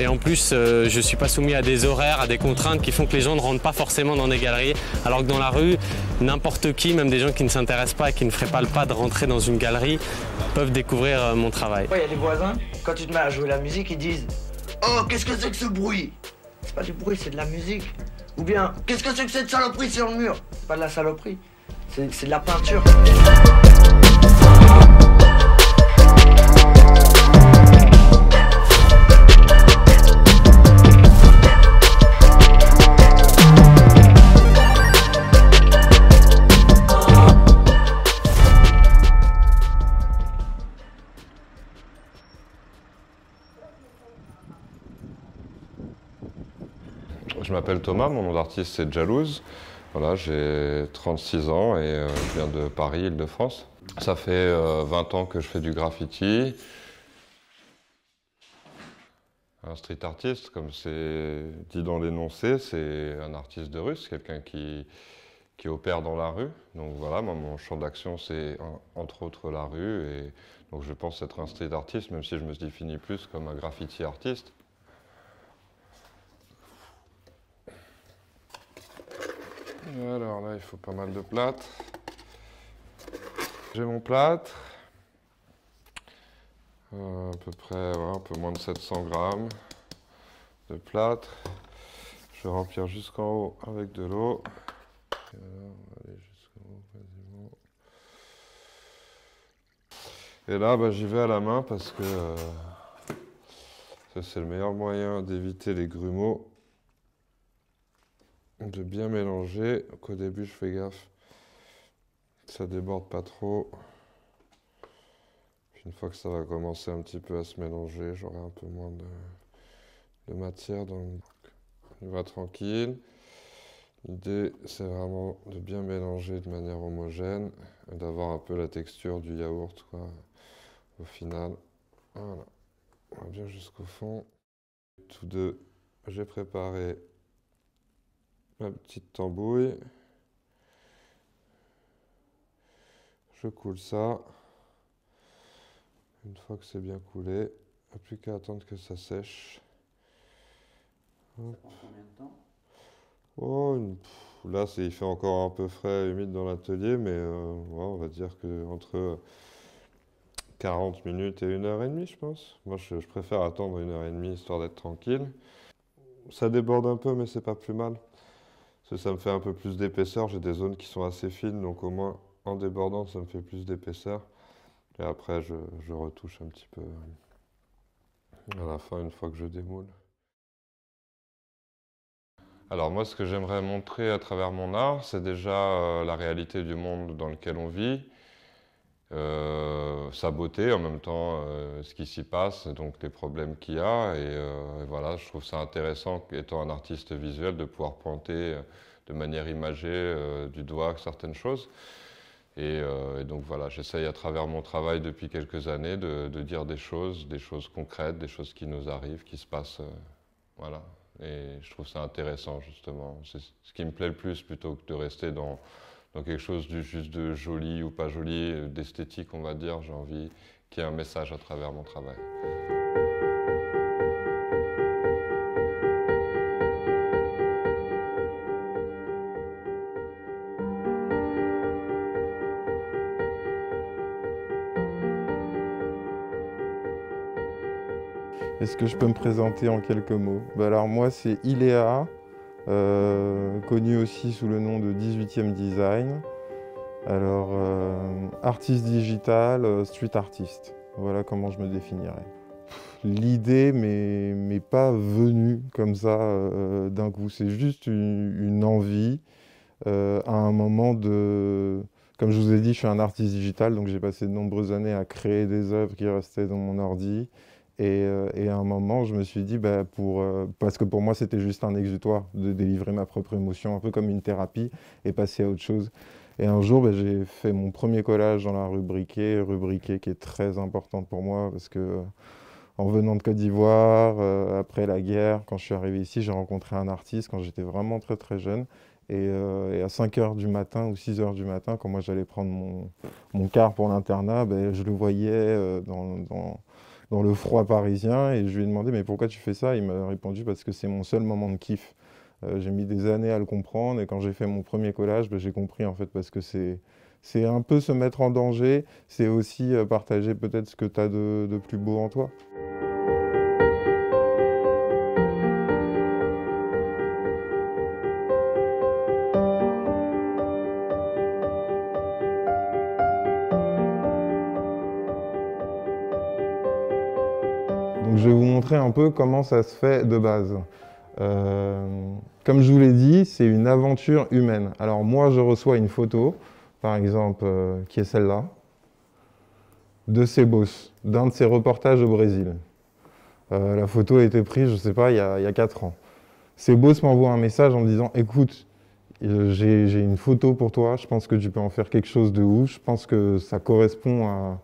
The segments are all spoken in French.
et en plus je ne suis pas soumis à des horaires, à des contraintes qui font que les gens ne rentrent pas forcément dans des galeries, alors que dans la rue, n'importe qui, même des gens qui ne s'intéressent pas et qui ne feraient pas le pas de rentrer dans une galerie, peuvent découvrir mon travail. Il y a des voisins, quand tu te mets à jouer la musique, ils disent « Oh, qu'est-ce que c'est que ce bruit ?» C'est pas du bruit, c'est de la musique. Ou bien « Qu'est-ce que c'est que cette saloperie sur le mur ?» C'est pas de la saloperie, c'est de la peinture. Je m'appelle Thomas, mon nom d'artiste c'est Jalouse. Voilà, j'ai 36 ans et je viens de Paris, Île-de-France. Ça fait 20 ans que je fais du graffiti. Un street artiste, comme c'est dit dans l'énoncé, c'est un artiste de rue, c'est quelqu'un qui opère dans la rue. Donc voilà, moi, mon champ d'action c'est entre autres la rue. Et donc je pense être un street artiste, même si je me définis plus comme un graffiti artiste. Alors là, il faut pas mal de plâtre. J'ai mon plâtre, à peu près un peu moins de 700 grammes de plâtre. Je vais remplir jusqu'en haut avec de l'eau. On va aller jusqu'en haut quasiment. Et là, j'y vais à la main parce que c'est le meilleur moyen d'éviter les grumeaux. De bien mélanger. Au début, je fais gaffe que ça déborde pas trop. Puis une fois que ça va commencer un petit peu à se mélanger, j'aurai un peu moins de matière. Donc, on va tranquille. L'idée, c'est vraiment de bien mélanger de manière homogène et d'avoir un peu la texture du yaourt, quoi, au final. Voilà. On va bien jusqu'au fond. Tous deux, j'ai préparé ma petite tambouille. Je coule ça. Une fois que c'est bien coulé, il n'y a plus qu'à attendre que ça sèche. Hop. Ça prend combien de temps? Là, il fait encore un peu frais et humide dans l'atelier, mais ouais, on va dire qu'entre 40 minutes et 1h30, je pense. Moi, je préfère attendre 1h30 histoire d'être tranquille. Ça déborde un peu, mais c'est pas plus mal. Parce que ça me fait un peu plus d'épaisseur. J'ai des zones qui sont assez fines, donc au moins en débordant, ça me fait plus d'épaisseur. Et après, je retouche un petit peu à la fin, une fois que je démoule. Alors moi, ce que j'aimerais montrer à travers mon art, c'est déjà la réalité du monde dans lequel on vit, sa beauté, en même temps ce qui s'y passe, donc les problèmes qu'il y a. Et voilà, je trouve ça intéressant, étant un artiste visuel, de pouvoir pointer de manière imagée du doigt certaines choses. Et donc voilà, j'essaye à travers mon travail depuis quelques années de dire des choses concrètes, des choses qui nous arrivent, qui se passent. Voilà. Et je trouve ça intéressant justement. C'est ce qui me plaît le plus plutôt que de rester dans quelque chose juste de joli ou pas joli, d'esthétique on va dire. J'ai envie qu'il y ait un message à travers mon travail. Est-ce que je peux me présenter en quelques mots? Alors moi c'est Iléa, connu aussi sous le nom de 18e Design. Alors artiste digital, street artiste. Voilà comment je me définirais. L'idée m'est pas venue comme ça d'un coup. C'est juste une envie à un moment de... Comme je vous ai dit, je suis un artiste digital, donc j'ai passé de nombreuses années à créer des œuvres qui restaient dans mon ordi. Et à un moment, je me suis dit, parce que pour moi, c'était juste un exutoire de délivrer ma propre émotion, un peu comme une thérapie, et passer à autre chose. Et un jour, j'ai fait mon premier collage dans la rue Briquet qui est très importante pour moi, parce que en venant de Côte d'Ivoire, après la guerre, quand je suis arrivé ici, j'ai rencontré un artiste quand j'étais vraiment très très jeune. Et à 5h du matin ou 6h du matin, quand moi j'allais prendre mon car pour l'internat, je le voyais dans le froid parisien et je lui ai demandé mais pourquoi tu fais ça? Il m'a répondu parce que c'est mon seul moment de kiff. J'ai mis des années à le comprendre et quand j'ai fait mon premier collage, ben, j'ai compris en fait parce que c'est un peu se mettre en danger, c'est aussi partager peut-être ce que tu as de plus beau en toi. Donc, je vais vous montrer un peu comment ça se fait de base. Comme je vous l'ai dit, c'est une aventure humaine. Alors moi, je reçois une photo, par exemple, qui est celle-là, de Sebos, d'un de ses reportages au Brésil. La photo a été prise, je ne sais pas, il y a 4 ans. Sebos m'envoie un message en me disant « Écoute, j'ai une photo pour toi, je pense que tu peux en faire quelque chose de ouf, je pense que ça correspond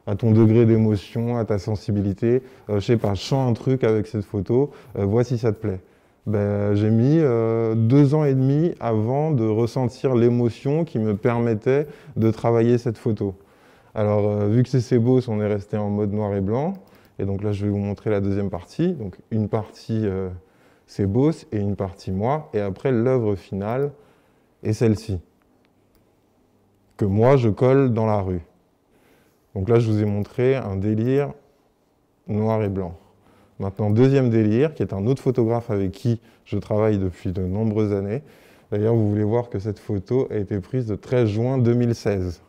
à ton degré d'émotion, à ta sensibilité. Je sais pas, je sens un truc avec cette photo, vois si ça te plaît. » Ben, j'ai mis 2 ans et demi avant de ressentir l'émotion qui me permettait de travailler cette photo. Alors, vu que c'est Sebos, on est resté en mode noir et blanc. Et donc là, je vais vous montrer la deuxième partie. Donc, une partie Sebos et une partie moi. Et après, l'œuvre finale est celle-ci, que moi, je colle dans la rue. Donc là, je vous ai montré un délire noir et blanc. Maintenant, deuxième délire, qui est un autre photographe avec qui je travaille depuis de nombreuses années. D'ailleurs, vous voulez voir que cette photo a été prise le 13 juin 2016.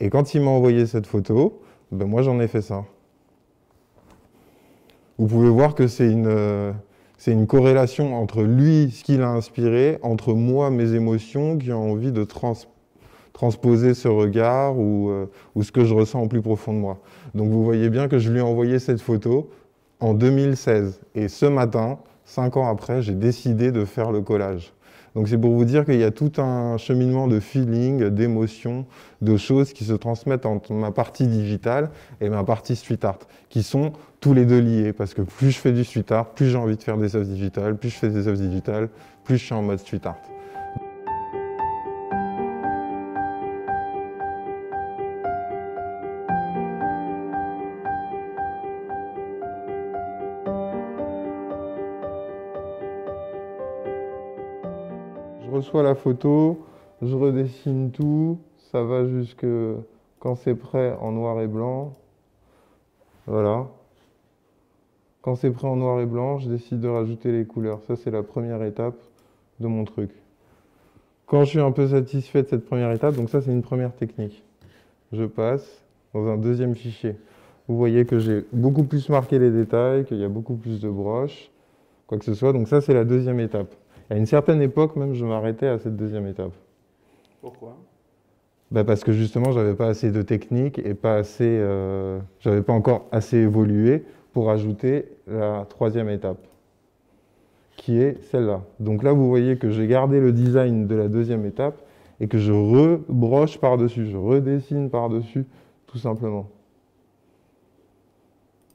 Et quand il m'a envoyé cette photo, ben moi, j'en ai fait ça. Vous pouvez voir que c'est une corrélation entre lui, ce qu'il a inspiré, entre moi, mes émotions, qui ont envie de transposer ce regard ou ce que je ressens au plus profond de moi. Donc vous voyez bien que je lui ai envoyé cette photo en 2016. Et ce matin, 5 ans après, j'ai décidé de faire le collage. Donc c'est pour vous dire qu'il y a tout un cheminement de feeling, d'émotions, de choses qui se transmettent entre ma partie digitale et ma partie street art, qui sont tous les deux liés. Parce que plus je fais du street art, plus j'ai envie de faire des œuvres digitales, plus je fais des œuvres digitales, plus je suis en mode street art. Je reçois la photo, je redessine tout, ça va jusque quand c'est prêt en noir et blanc. Voilà. Quand c'est prêt en noir et blanc, je décide de rajouter les couleurs. Ça, c'est la première étape de mon truc. Quand je suis un peu satisfait de cette première étape, donc ça, c'est une première technique. Je passe dans un deuxième fichier. Vous voyez que j'ai beaucoup plus marqué les détails, qu'il y a beaucoup plus de broches, quoi que ce soit. Donc ça, c'est la deuxième étape. À une certaine époque, même, je m'arrêtais à cette deuxième étape. Pourquoi? Ben parce que justement, j'avais pas assez de technique et pas assez, j'avais pas encore assez évolué pour ajouter la troisième étape, qui est celle-là. Donc là, vous voyez que j'ai gardé le design de la deuxième étape et que je rebroche par-dessus, je redessine par-dessus, tout simplement.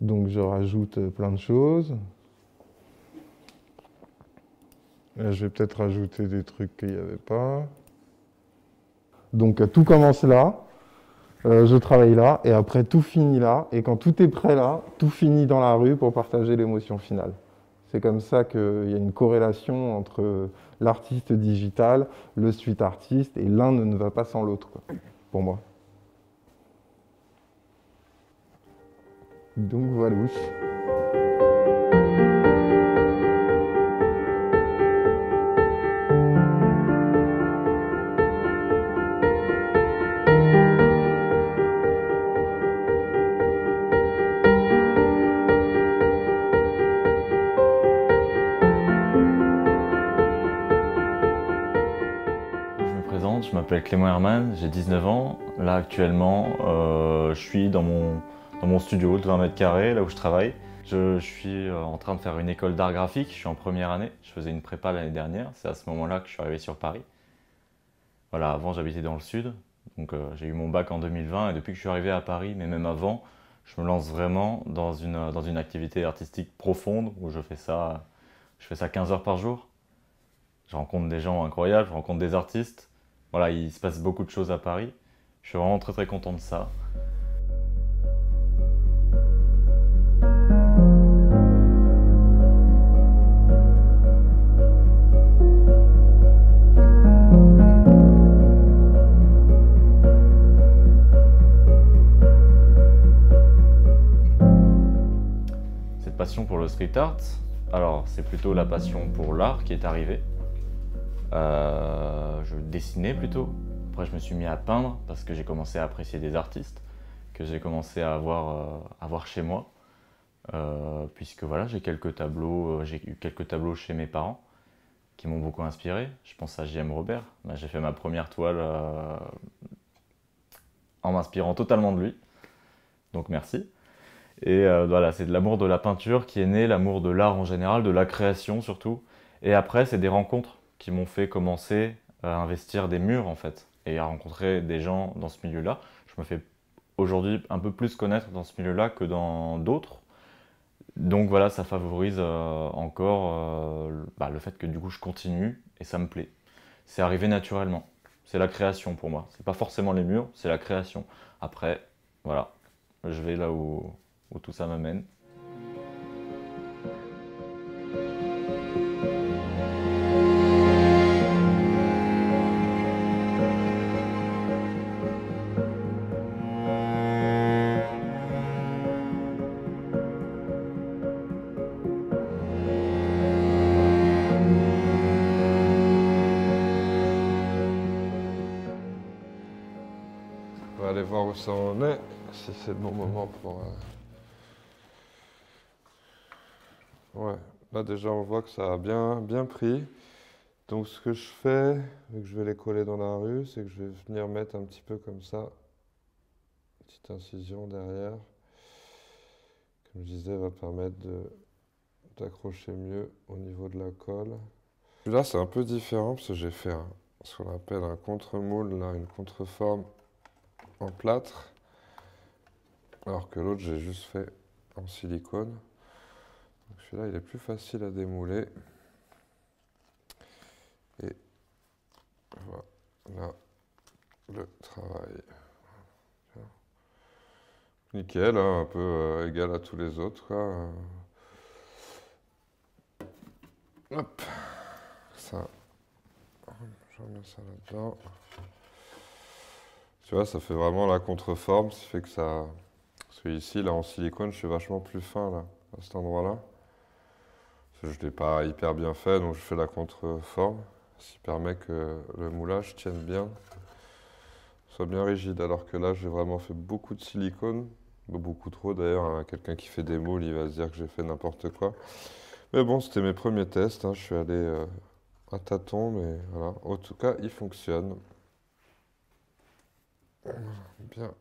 Donc je rajoute plein de choses. Là, je vais peut-être rajouter des trucs qu'il n'y avait pas. Donc tout commence là, je travaille là, et après tout finit là. Et quand tout est prêt là, tout finit dans la rue pour partager l'émotion finale. C'est comme ça qu'il y a une corrélation entre l'artiste digital, le street artiste, et l'un ne va pas sans l'autre, pour moi. Donc voilà. Je m'appelle Clément Herman, j'ai 19 ans. Là actuellement, je suis dans mon studio de 20 mètres carrés, là où je travaille. Je suis en train de faire une école d'art graphique, je suis en première année. Je faisais une prépa l'année dernière, c'est à ce moment-là que je suis arrivé sur Paris. Voilà, avant j'habitais dans le sud, donc j'ai eu mon bac en 2020 et depuis que je suis arrivé à Paris, mais même avant, je me lance vraiment dans une activité artistique profonde où je fais ça 15 heures par jour. Je rencontre des gens incroyables, je rencontre des artistes. Voilà, il se passe beaucoup de choses à Paris. Je suis vraiment très content de ça. passion pour le street art. Alors, c'est plutôt la passion pour l'art qui est arrivée. Je dessinais plutôt. Après, je me suis mis à peindre parce que j'ai commencé à apprécier des artistes que j'ai commencé à voir chez moi. Puisque voilà, j'ai eu quelques tableaux chez mes parents qui m'ont beaucoup inspiré. Je pense à J.M. Robert. Là, j'ai fait ma première toile en m'inspirant totalement de lui. Donc merci. Et voilà, c'est de l'amour de la peinture qui est né, l'amour de l'art en général, de la création surtout. Et après, c'est des rencontres qui m'ont fait commencer à investir des murs en fait, et à rencontrer des gens dans ce milieu-là. Je me fais aujourd'hui un peu plus connaître dans ce milieu-là que dans d'autres. Donc voilà, ça favorise encore le fait que du coup je continue et ça me plaît. C'est arrivé naturellement. C'est la création pour moi. C'est pas forcément les murs, c'est la création. Après, voilà, je vais là où tout ça m'amène. On va aller voir où ça en est, si c'est le bon moment pour... Ouais, là déjà on voit que ça a bien pris. Donc ce que je fais, vu que je vais les coller dans la rue, c'est que je vais venir mettre un petit peu comme ça, une petite incision derrière. Comme je disais, va permettre d'accrocher mieux au niveau de la colle. Là c'est un peu différent parce que j'ai fait ce qu'on appelle un contre-moule, là, une contreforme en plâtre, alors que l'autre j'ai juste fait en silicone. Donc celui-là il est plus facile à démouler. Et voilà le travail. Nickel, hein, un peu égal à tous les autres, quoi. Hop, ça, je remets ça là-dedans. Tu vois, ça fait vraiment la contreforme, ce qui fait que ça... Parce que ici, là, en silicone, je suis vachement plus fin, là, à cet endroit-là. Je ne l'ai pas hyper bien fait, donc je fais la contreforme, ce qui permet que le moulage tienne bien, soit bien rigide. Alors que là, j'ai vraiment fait beaucoup de silicone, beaucoup trop d'ailleurs, hein. Quelqu'un qui fait des moules, il va se dire que j'ai fait n'importe quoi. Mais bon, c'était mes premiers tests, hein. Je suis allé à tâtons, mais voilà. En tout cas, il fonctionne. Bien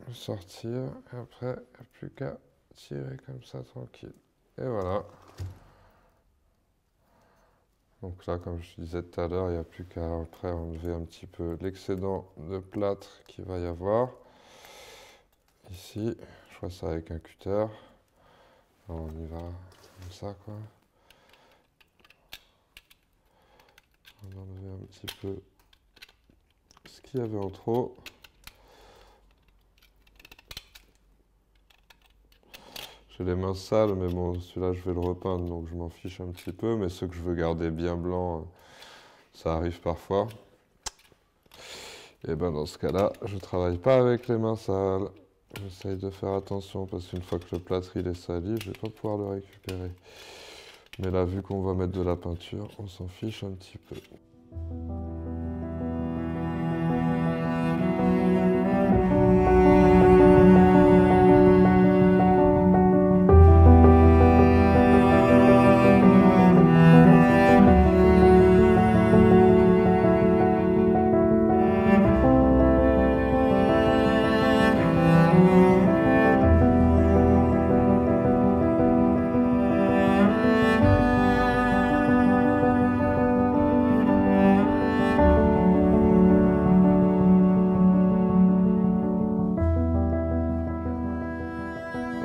le sortir, et après, il n'y a plus qu'à tirer comme ça, tranquille. Et voilà. Donc là, comme je disais tout à l'heure, il n'y a plus qu'à après enlever un petit peu l'excédent de plâtre qu'il va y avoir. Ici, je ferai ça avec un cutter. Alors, on y va comme ça, quoi. On va enlever un petit peu ce qu'il y avait en trop. J'ai les mains sales, mais bon, celui-là, je vais le repeindre, donc je m'en fiche un petit peu. Mais ceux que je veux garder bien blancs, ça arrive parfois. Et ben dans ce cas-là, je travaille pas avec les mains sales. J'essaye de faire attention, parce qu'une fois que le plâtre il est sali, je vais pas pouvoir le récupérer. Mais là, vu qu'on va mettre de la peinture, on s'en fiche un petit peu.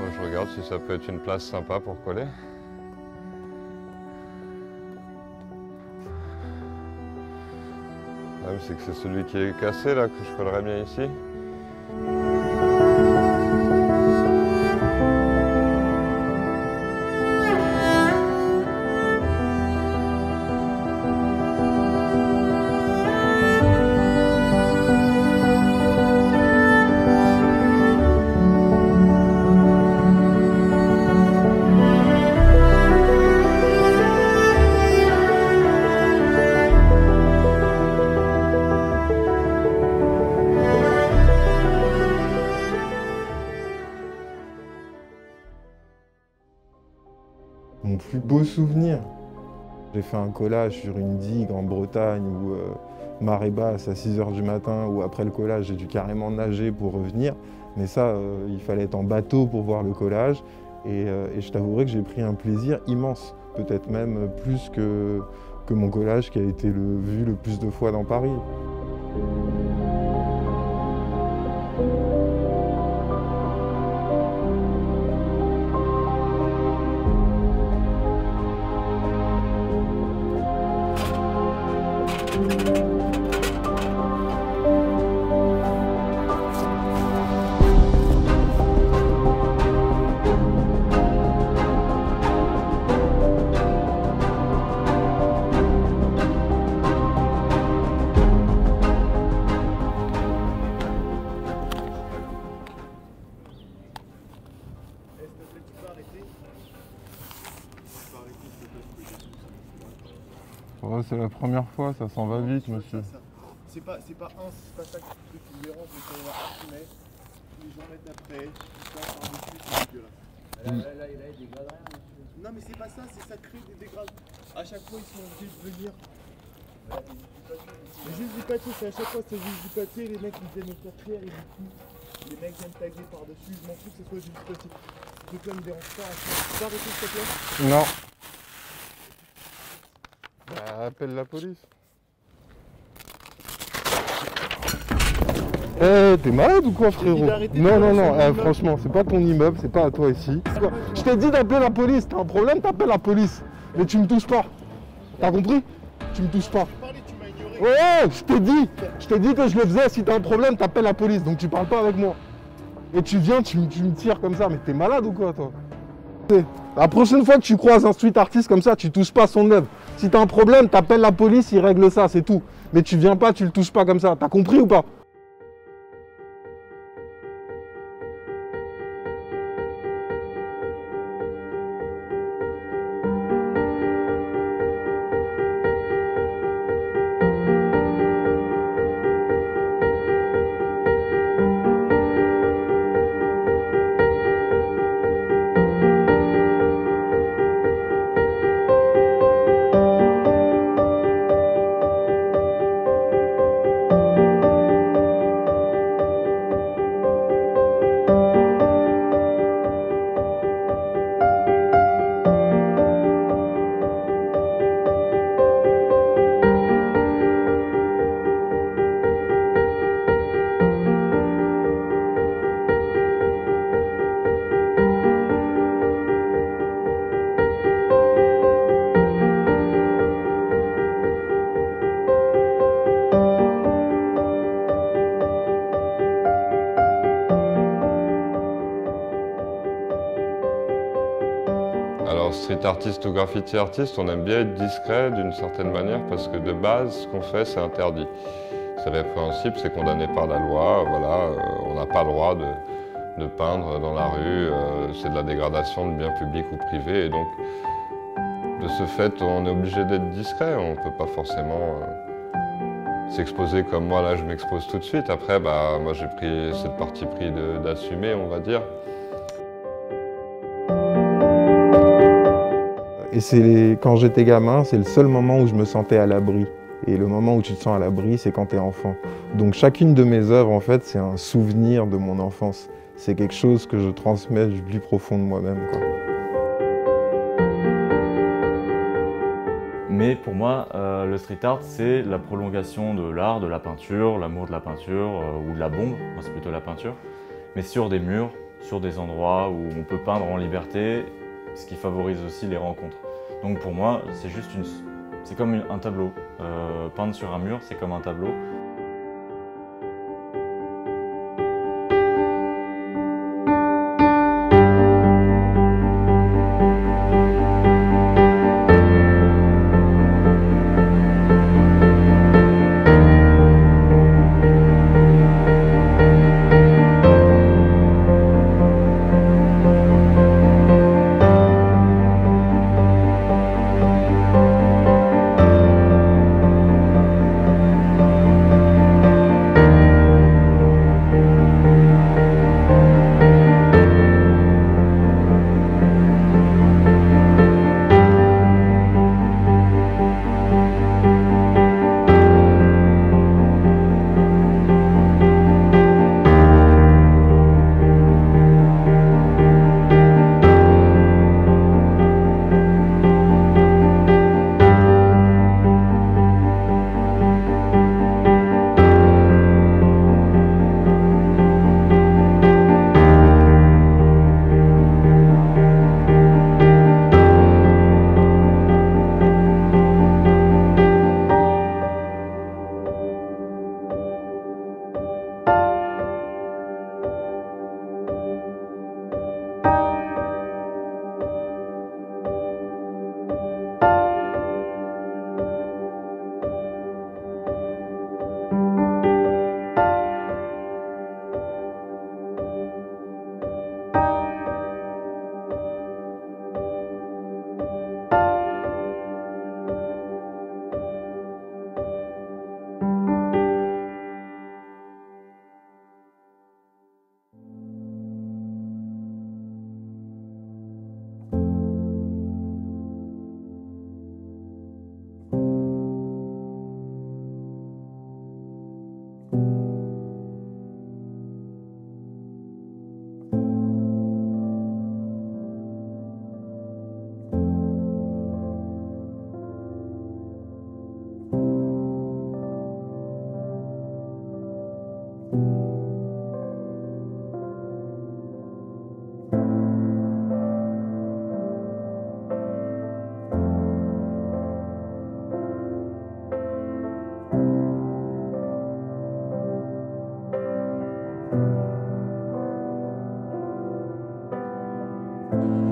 Je regarde si ça peut être une place sympa pour coller. Le problème, c'est que c'est celui qui est cassé là que je collerais bien ici. Mon plus beau souvenir, j'ai fait un collage sur une digue en Bretagne où marée basse à 6 h du matin, où après le collage, j'ai dû carrément nager pour revenir. Mais ça, il fallait être en bateau pour voir le collage. Et je t'avouerai que j'ai pris un plaisir immense, peut-être même plus que mon collage qui a été vu le plus de fois dans Paris. Ouais, c'est la première fois, ça s'en va vite, monsieur. C'est pas ça que tu déranges, mais quand on va artimer, les gens mettent après, tout ça, par-dessus, c'est dégueulasse. Là, il dégrade rien, monsieur. Non, mais c'est pas ça, c'est ça crée des dégrades. À chaque fois, ils sont obligés de venir. Mais juste du papier, c'est à chaque fois, c'est juste du papier, les mecs ils viennent au faire clair et du coup, les mecs viennent taguer par-dessus, je m'en fous que ce soit juste du papier. Ce truc-là me dérange pas, tu peux arrêter s'il te plaît? Non. Bah, appelle la police. T'es malade ou quoi, frérot? Non, franchement, c'est pas ton immeuble, c'est pas à toi ici. Je t'ai dit d'appeler la police, t'as un problème, t'appelles la police. Mais tu me touches pas. T'as compris? Tu me touches pas. Ouais, je t'ai dit que je le faisais, si t'as un problème, t'appelles la police, donc tu parles pas avec moi. Et tu viens, tu me tires comme ça, mais t'es malade ou quoi, toi? La prochaine fois que tu croises un street artiste comme ça, tu touches pas son œuvre. Si t'as un problème, t'appelles la police, ils règlent ça, c'est tout. Mais tu viens pas, tu le touches pas comme ça. T'as compris ou pas? Alors street artiste ou graffiti artiste, on aime bien être discret d'une certaine manière parce que de base, ce qu'on fait, c'est interdit. C'est répréhensible, c'est condamné par la loi, voilà, on n'a pas le droit de peindre dans la rue, c'est de la dégradation de biens publics ou privés et donc de ce fait, on est obligé d'être discret, on ne peut pas forcément s'exposer comme moi, là je m'expose tout de suite. Après, bah, moi j'ai pris cette parti pris d'assumer, on va dire. Et quand j'étais gamin, c'est le seul moment où je me sentais à l'abri. Et le moment où tu te sens à l'abri, c'est quand tu es enfant. Donc chacune de mes œuvres, en fait, c'est un souvenir de mon enfance. C'est quelque chose que je transmets du plus profond de moi-même, quoi. Mais pour moi, le street art, c'est la prolongation de l'art, de la peinture, l'amour de la peinture ou de la bombe. Moi, c'est plutôt la peinture. Mais sur des murs, sur des endroits où on peut peindre en liberté, ce qui favorise aussi les rencontres. Donc pour moi, c'est comme un tableau. Peindre sur un mur, c'est comme un tableau. Merci.